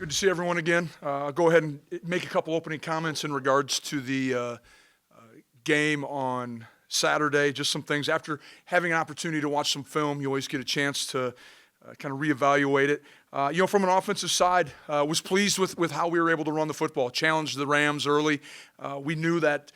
Good to see everyone again. I'll go ahead and make a couple opening comments in regards to the game on Saturday. Just some things. After having an opportunity to watch some film, you always get a chance to kind of reevaluate it. From an offensive side, was pleased with how we were able to run the football. Challenged the Rams early. We knew that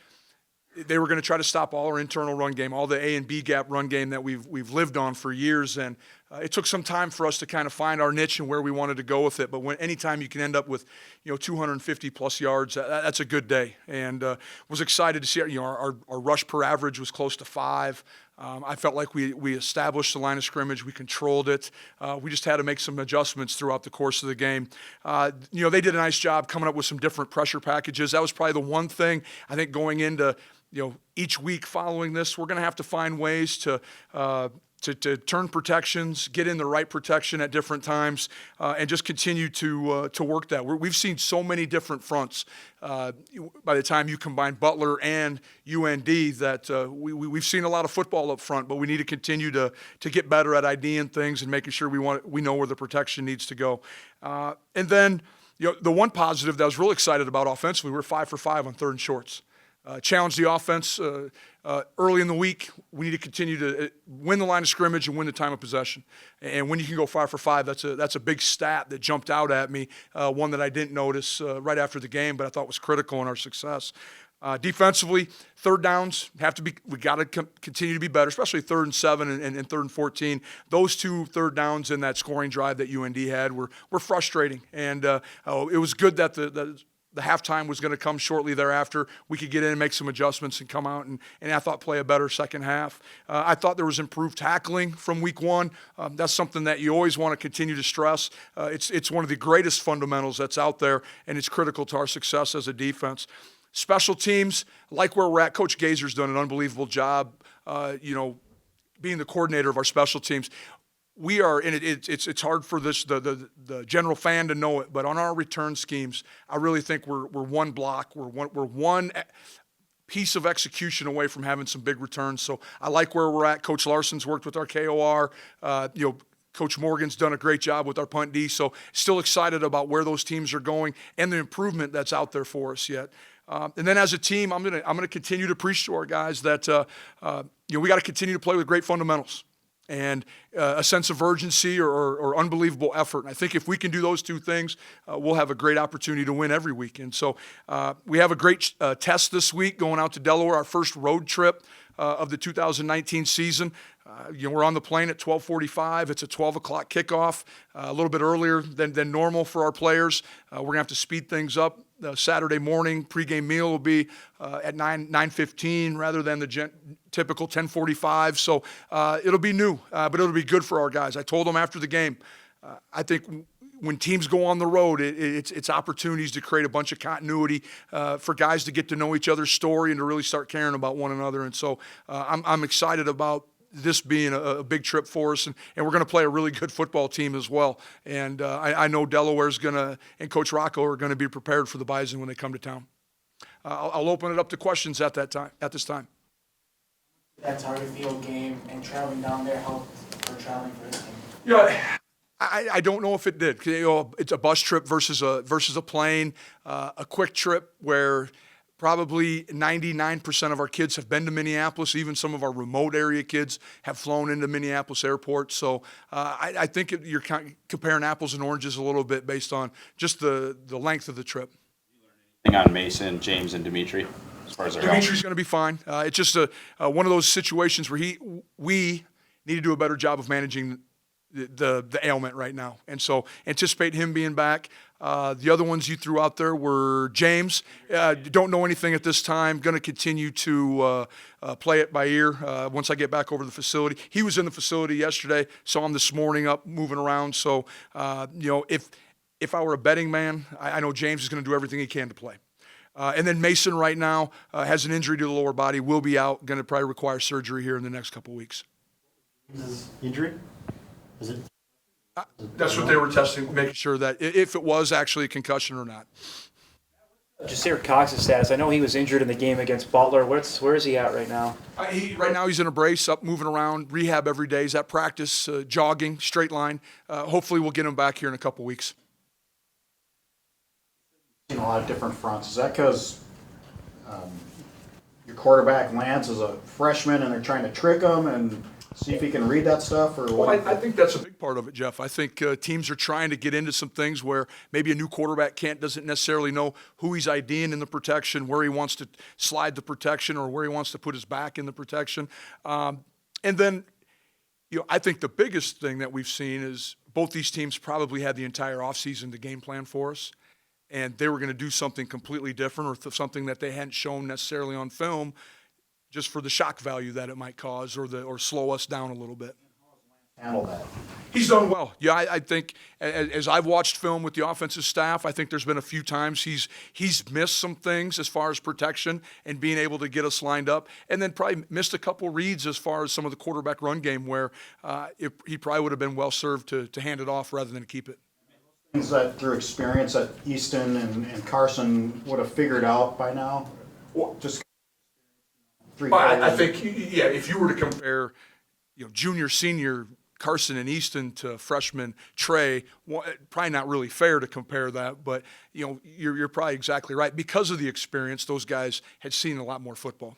they were going to try to stop all our internal run game, all the A and B gap run game that we've lived on for years, and it took some time for us to kind of find our niche and where we wanted to go with it. But anytime you can end up with 250 plus yards, that's a good day. And was excited to see our rush per average was close to 5. I felt like we established the line of scrimmage, we controlled it. We just had to make some adjustments throughout the course of the game. They did a nice job coming up with some different pressure packages. That was probably the one thing I think going into each week following this, we're going to have to find ways to turn protections, get in the right protection at different times, and just continue to work that. We've seen so many different fronts by the time you combine Butler and UND that we've seen a lot of football up front, but we need to continue to get better at IDing things and making sure we know where the protection needs to go. And then the one positive that I was really excited about offensively, we were 5 for 5 on third and shorts. Challenge the offense early in the week. We need to continue to win the line of scrimmage and win the time of possession. And when you can go 5 for 5, that's a big stat that jumped out at me, one that I didn't notice right after the game, but I thought was critical in our success. Defensively, third downs we got to continue to be better, especially 3rd and 7 and 3rd and 14. Those 2 third downs in that scoring drive that UND had were frustrating, and it was good that the halftime was going to come shortly thereafter. We could get in and make some adjustments and come out and I thought play a better second half. I thought there was improved tackling from week 1. That's something that you always want to continue to stress. It's one of the greatest fundamentals that's out there, and it's critical to our success as a defense. Special teams, like where we're at, Coach Gazer's done an unbelievable job, being the coordinator of our special teams. We are, and it's hard for the general fan to know it, but on our return schemes, I really think we're one block, we're one piece of execution away from having some big returns. So I like where we're at. Coach Larson's worked with our KOR. Coach Morgan's done a great job with our punt D. So still excited about where those teams are going and the improvement that's out there for us yet. And then as a team, I'm gonna continue to preach to our guys that we got to continue to play with great fundamentals and a sense of urgency or unbelievable effort. And I think if we can do those 2 things, we'll have a great opportunity to win every week. And so we have a great test this week going out to Delaware, our first road trip of the 2019 season. We're on the plane at 12:45. It's a 12 o'clock kickoff, a little bit earlier than normal for our players. We're going to have to speed things up. Saturday morning pregame meal will be at 9:15 rather than the typical 10:45. So it'll be new, but it'll be good for our guys. I told them after the game, I think when teams go on the road, it's opportunities to create a bunch of continuity for guys to get to know each other's story and to really start caring about one another. And so I'm excited about this being a big trip for us, and we're going to play a really good football team as well. And I know Delaware's and Coach Rocco are going to be prepared for the Bison when they come to town. I'll open it up to questions at this time. That target field game and traveling down there helped for traveling for this game? Yeah. I don't know if it did. It's a bus trip versus a plane, a quick trip where probably 99% of our kids have been to Minneapolis. Even some of our remote area kids have flown into Minneapolis Airport. So I think you're comparing apples and oranges a little bit based on just the length of the trip. Anything on Mason, James, and Dimitri as far as their health? Dimitri's going to be fine. It's just one of those situations where we need to do a better job of managing the ailment right now. And so anticipate him being back. The other ones you threw out there were James. Don't know anything at this time. Going to continue to play it by ear once I get back over to the facility. He was in the facility yesterday. Saw him this morning up moving around. So, if I were a betting man, I know James is going to do everything he can to play. And then Mason right now has an injury to the lower body. Will be out. Going to probably require surgery here in the next couple weeks. Injury? Is it? That's what they were testing, making sure that if it was actually a concussion or not. Jasir Cox's status. I know he was injured in the game against Butler. Where is he at right now? Right now he's in a brace, up moving around, rehab every day. He's at practice, jogging, straight line. Hopefully we'll get him back here in a couple weeks. seen a lot of different fronts. Is that because your quarterback Lance is a freshman and they're trying to trick him and see if he can read that stuff, or Well, what? I think that's a big part of it, Jeff. I think teams are trying to get into some things where maybe a new quarterback doesn't necessarily know who he's IDing in the protection, where he wants to slide the protection, or where he wants to put his back in the protection. And then, I think the biggest thing that we've seen is both these teams probably had the entire offseason to game plan for us, and they were going to do something completely different or something that they hadn't shown necessarily on film, just for the shock value that it might cause or slow us down a little bit. Handle that. He's done well. Yeah, I think as I've watched film with the offensive staff, I think there's been a few times he's missed some things as far as protection and being able to get us lined up, and then probably missed a couple reads as far as some of the quarterback run game where he probably would have been well served to hand it off rather than keep it. Things that through experience that Easton and Carson would have figured out by now? Just three I players. think, yeah, if you were to compare, junior, senior Carson and Easton to freshman Trey, probably not really fair to compare that, but you're probably exactly right. Because of the experience, those guys had seen a lot more football.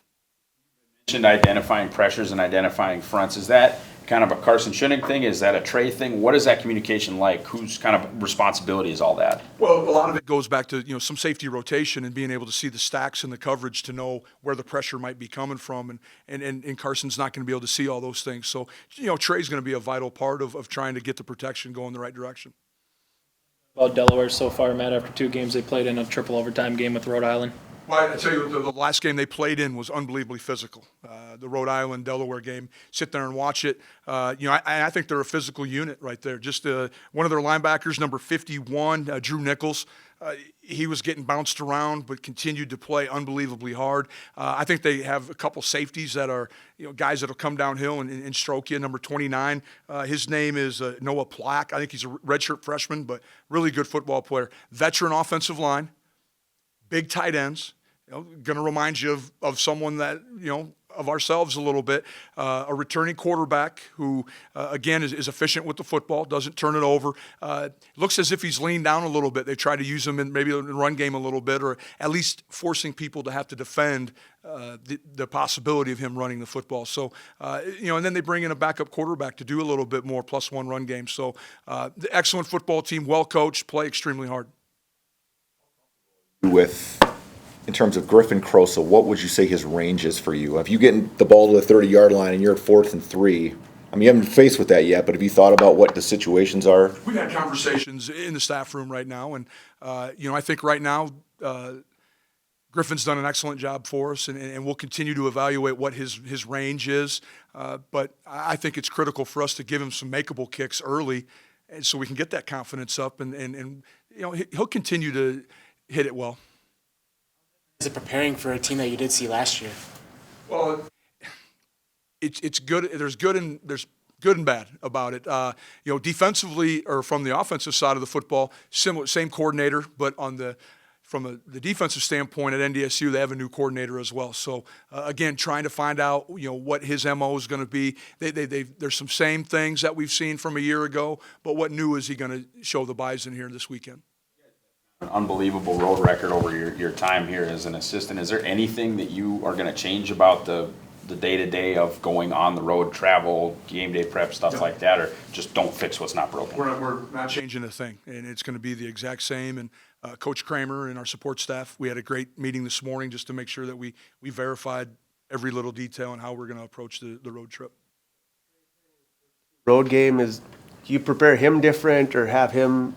Mentioned identifying pressures and identifying fronts. Is that kind of a Carson Shinnick thing? Is that a Trey thing? What is that communication like? Whose kind of responsibility is all that? Well, a lot of it goes back to some safety rotation and being able to see the stacks and the coverage to know where the pressure might be coming from, and Carson's not going to be able to see all those things. So Trey's going to be a vital part of trying to get the protection going the right direction. About Delaware so far, Matt, after 2 games they played in a triple overtime game with Rhode Island? Well, I tell you, the last game they played in was unbelievably physical. The Rhode Island Delaware game. Sit there and watch it. I think they're a physical unit right there. Just one of their linebackers, number 51, Drew Nichols. He was getting bounced around, but continued to play unbelievably hard. I think they have a couple safeties that are guys that'll come downhill and stroke you. Number 29, his name is Noah Plack. I think he's a redshirt freshman, but really good football player. Veteran offensive line. Big tight ends, going to remind you of someone that, of ourselves a little bit. A returning quarterback who, again, is efficient with the football, doesn't turn it over. Looks as if he's leaned down a little bit. They try to use him in maybe the run game a little bit, or at least forcing people to have to defend the possibility of him running the football. So, and then they bring in a backup quarterback to do a little bit more, +1 run game. So, the excellent football team, well coached, play extremely hard. In terms of Griffin Crosa, what would you say his range is for you? If you get the ball to the 30-yard line and you're at 4th and 3, I mean, you haven't been faced with that yet, but have you thought about what the situations are? We've had conversations in the staff room right now, and I think right now Griffin's done an excellent job for us, and we'll continue to evaluate what his range is. But I think it's critical for us to give him some makeable kicks early, and so we can get that confidence up, and he'll continue to hit it well. Is it preparing for a team that you did see last year? Well, it's good. There's good and bad about it. Defensively or from the offensive side of the football, same coordinator, but from the defensive standpoint at NDSU, they have a new coordinator as well. So again, trying to find out what his MO is going to be. There's some same things that we've seen from a year ago, but what new is he going to show the Bison here this weekend? An unbelievable road record over your time here as an assistant. Is there anything that you are going to change about the day-to-day of going on the road, travel, game day prep, stuff like that, or just don't fix what's not broken? We're not changing a thing, and it's going to be the exact same. And Coach Kramer and our support staff, we had a great meeting this morning just to make sure that we verified every little detail on how we're going to approach the road trip. Road game is, do you prepare him different or have him,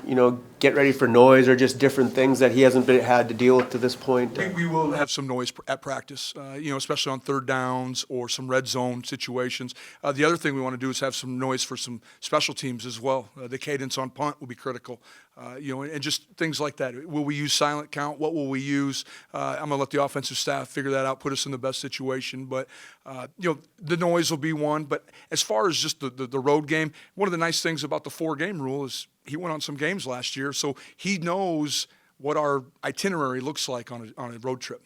get ready for noise or just different things that he hasn't had to deal with to this point? We will have some noise at practice, especially on third downs or some red zone situations. The other thing we want to do is have some noise for some special teams as well. The cadence on punt will be critical, and just things like that. Will we use silent count? What will we use? I'm going to let the offensive staff figure that out, put us in the best situation. But, the noise will be one. But as far as just the road game, one of the nice things about the 4-game rule is he went on some games last year, so he knows what our itinerary looks like on a road trip.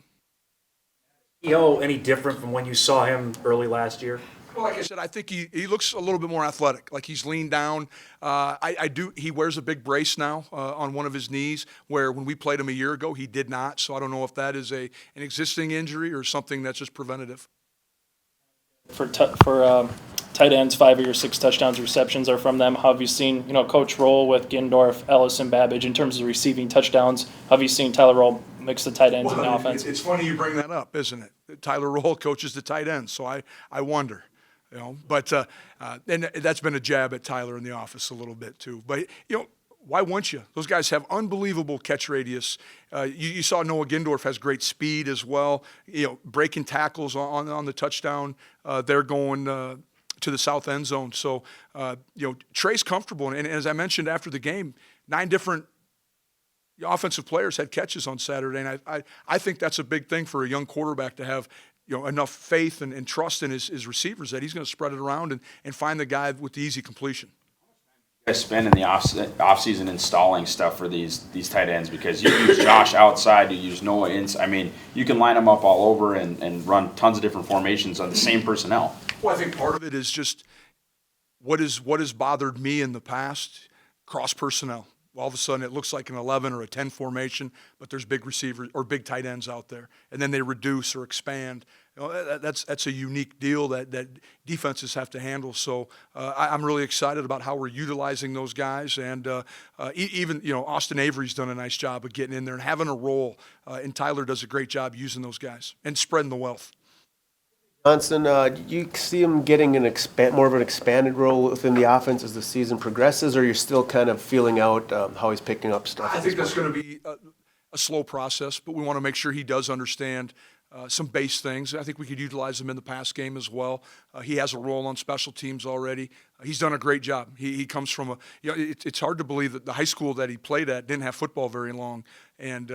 Any different from when you saw him early last year? Well, like I said, I think he looks a little bit more athletic. Like he's leaned down. He wears a big brace now on one of his knees, where when we played him a year ago, he did not. So I don't know if that is an existing injury or something that's just preventative. For tight ends, 5 of your 6 touchdowns receptions are from them. How have you seen, Coach Roll with Gindorf, Ellis, and Babbage in terms of receiving touchdowns? How have you seen Tyler Roll mix the tight ends in the offense? It's funny you bring that up, isn't it? Tyler Roll coaches the tight ends, so I wonder. But and that's been a jab at Tyler in the office a little bit too. But why wouldn't you? Those guys have unbelievable catch radius. You saw Noah Gindorf has great speed as well. Breaking tackles on the touchdown. They're going to the south end zone. So Trey's comfortable, and as I mentioned after the game, 9 different offensive players had catches on Saturday, and I think that's a big thing for a young quarterback to have. Enough faith and trust in his receivers that he's going to spread it around and find the guy with the easy completion. You guys spend in the off-season installing stuff for these tight ends, because you use Josh outside, you use Noah inside. I mean, you can line them up all over and run tons of different formations on the same personnel. Well, I think part of it is just what has bothered me in the past, cross personnel. All of a sudden it looks like an 11 or a 10 formation, but there's big receivers or big tight ends out there, and then they reduce or expand. That's a unique deal that defenses have to handle. So I'm really excited about how we're utilizing those guys, and even Austin Avery's done a nice job of getting in there and having a role, and Tyler does a great job using those guys and spreading the wealth. Johnson, do you see him getting more of an expanded role within the offense as the season progresses, or you're still kind of feeling out how he's picking up stuff? I think that's going to be a slow process, but we want to make sure he does understand some base things. I think we could utilize him in the pass game as well. He has a role on special teams already. He's done a great job. He comes from it's hard to believe that the high school that he played at didn't have football very long, and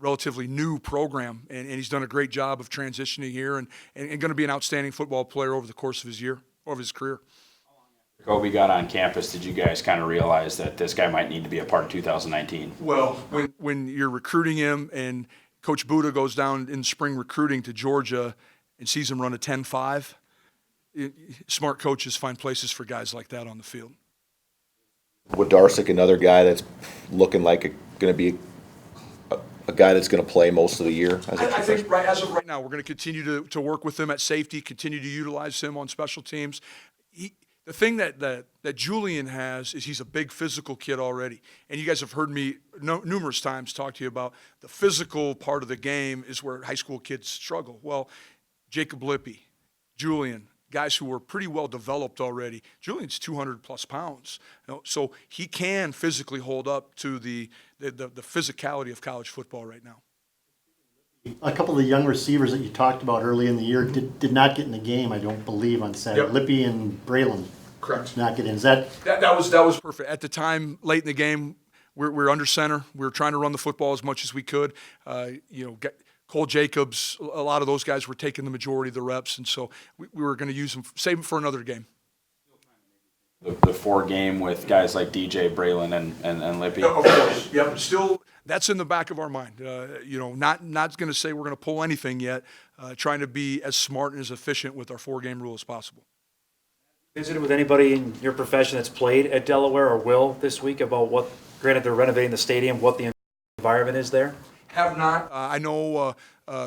relatively new program, and he's done a great job of transitioning here and going to be an outstanding football player over the course of his career. Kobe got on campus, did you guys kind of realize that this guy might need to be a part of 2019? Well, when you're recruiting him and Coach Buda goes down in spring recruiting to Georgia and sees him run a 10.5, smart coaches find places for guys like that on the field. Would Darsick, another guy that's looking like going to be a guy that's going to play most of the year? I think as of right now, we're going to continue to work with him at safety, continue to utilize him on special teams. The thing that Julian has is he's a big physical kid already. And you guys have heard me numerous times talk to you about the physical part of the game is where high school kids struggle. Well, Jacob Lippy, Julian, guys who were pretty well developed already. Julian's 200-plus pounds. So he can physically hold up to the physicality of college football right now. A couple of the young receivers that you talked about early in the year did not get in the game, I don't believe, on Saturday. Yep. Lippy and Braylon Correct. did not get in. Is that was perfect. At the time, late in the game, we're under center. We were trying to run the football as much as we could. Cole Jacobs, a lot of those guys were taking the majority of the reps, and so we were going to use them, save them for another game. The 4 game with guys like DJ, Braylon, and Lippy. Of course. Yep. Still, that's in the back of our mind. Not going to say we're going to pull anything yet. Trying to be as smart and as efficient with our 4-game rule as possible. Visited with anybody in your profession that's played at Delaware or will this week about granted they're renovating the stadium, what the environment is there? Have not. I know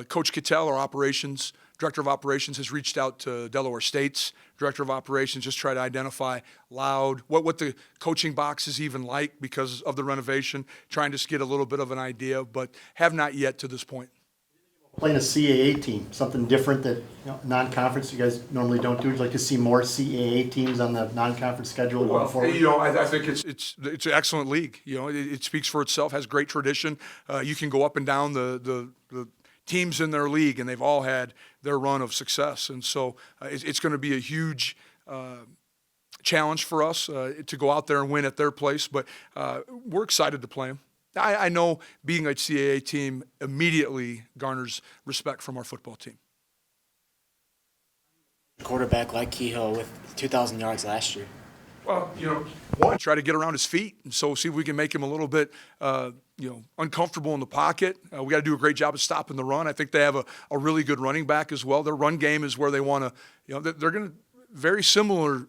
Coach Cattell, our director of operations, has reached out to Delaware State's director of operations, just try to identify what the coaching box is even like because of the renovation, trying to get a little bit of an idea, but have not yet to this point. playing a CAA team, something different that non-conference you guys normally don't do? Would you like to see more CAA teams on the non-conference schedule going forward? I think it's an excellent league. It speaks for itself, has great tradition. You can go up and down the teams in their league, and they've all had their run of success. And so it's going to be a huge challenge for us to go out there and win at their place. But we're excited to play them. I know being a CAA team immediately garners respect from our football team. Quarterback like Kehoe with 2,000 yards last year. Well, one, try to get around his feet, and so see if we can make him a little bit, uncomfortable in the pocket. We got to do a great job of stopping the run. I think they have a really good running back as well. Their run game is where they want to, they're going to very similar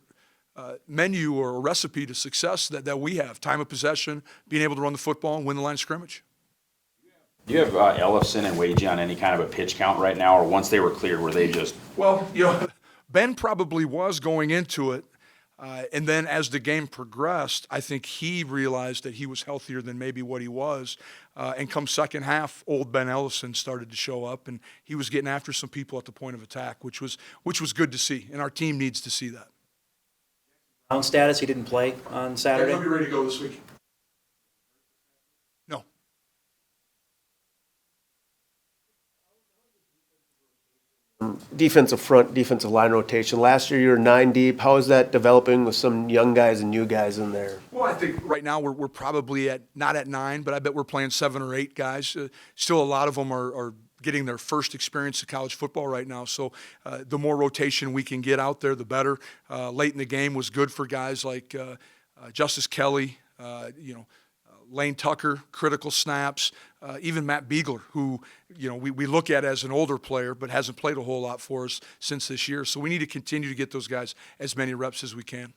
menu or recipe to success that we have. Time of possession, being able to run the football and win the line of scrimmage. Do you have Ellefson and Wagey on any kind of a pitch count right now, or once they were cleared, were they just? Well, Ben probably was going into it. And then as the game progressed, I think he realized that he was healthier than maybe what he was. And come second half, old Ben Ellison started to show up, and he was getting after some people at the point of attack, which was good to see. And our team needs to see that. Brown status, he didn't play on Saturday. He'll be ready to go this week. No. Defensive front, defensive line rotation. Last year you were 9 deep. How is that developing with some young guys and new guys in there? Well, I think right now we're probably not at 9, but I bet we're playing 7 or 8 guys. Still, a lot of them are getting their first experience of college football right now. So the more rotation we can get out there, the better. Late in the game was good for guys like Justice Kelly, Lane Tucker, critical snaps, even Matt Beagler, who we look at as an older player but hasn't played a whole lot for us since this year. So we need to continue to get those guys as many reps as we can.